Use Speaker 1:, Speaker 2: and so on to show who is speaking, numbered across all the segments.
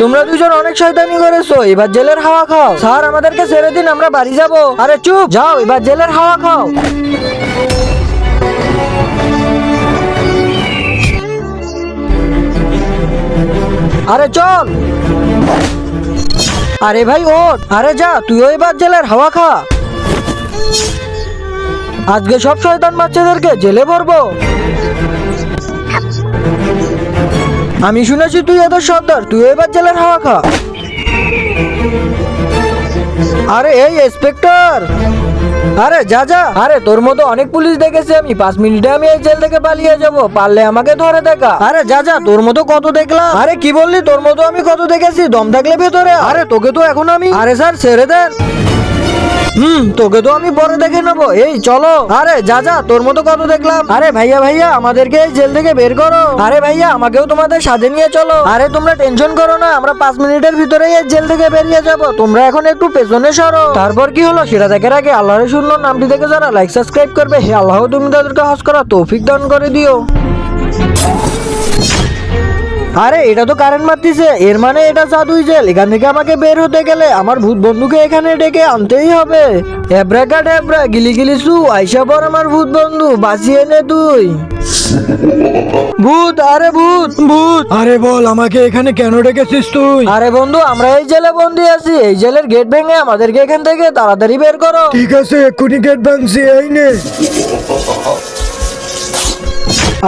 Speaker 1: তোমরা দুজন অনেক শয়তানি করেছো, এবার জেলের হাওয়া খাও। স্যার আমাদেরকে ছেড়ে দিন, আমরা বাড়ি যাব। আরে চুপ, যাও এবার জেলের হাওয়া খাও। আরে চল। আরে ভাই ওঠ, আরে যা তুইও এবার জেলের হাওয়া খা। আজকে সব শয়তান বাচ্চাদেরকে জেলে ভরবো। আমি শুনেছি তুই এদের সর্দার, তুই এবার জেলের হাওয়া খা। আরে এই ইন্সপেক্টর, আরে যা যা। আরে তোর মতো অনেক পুলিশ দেখেছি আমি, 5 মিনিটে আমি এই জেল থেকে পালিয়ে যাব, পারলে আমাকে ধরে দেখা। আরে যা যা, তোর মতো কত দেখলাম। আরে কি বললি, তোর মতো আমি কত দেখেছি, দম থাকলে ভেতরে। আরে তোকে তো এখন আমি, আরে স্যার ছেড়ে দেন। তোকে তো আমি পরে দেখে নেবো, এই চলো। আরে যা যা, তোর মতো কত দেখলাম। আরে ভাইয়া ভাইয়া, আমাদেরকে এই জেল থেকে বের করো। আরে ভাইয়া, আমাকেও তোমাদের সাথে নিয়ে চলো। আরে তোমরা টেনশন করো না, আমরা 5 মিনিটের ভিতরেই এই জেল থেকে বেরিয়ে যাব। তোমরা এখন একটু পেছনে সরো। তারপর কি হলো সেটা দেখার আগে আল্লাহর সুন্দর নামটি দেখে যারা লাইক সাবস্ক্রাইব করবে, হে আল্লাহ তুমি তাদেরকে হজ করা তৌফিক দান করে দিও। আরে এটা তো কারেন্ট মারতিছে, এর মানে এটা জাদুই জেল। এখান থেকে আমাকে বের হতে গেলে আমার ভূত বন্ধুকে এখানে ডেকে আনতেই হবে। এবড়াকাডাবড়া গিলি গিলি সু, আইসা পর আমার ভূত বন্ধু, বাঁচিয়ে নে তুই। ভূত, আরে ভূত ভূত।
Speaker 2: আরে বল, আমাকে এখানে কেন ডেকেছিস তুই?
Speaker 1: আরে বন্ধু, আমরা এই জেলে বন্দি আছি, এই জেলের গেট ভেঙে আমাদেরকে এখান থেকে তাড়াতাড়ি বের করো।
Speaker 2: ঠিক আছে, এক্ষুনি গেট ভাঙছি, এই নে।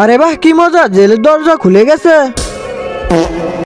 Speaker 1: আরে বাহ কি মজা, জেলের দরজা খুলে গেছে।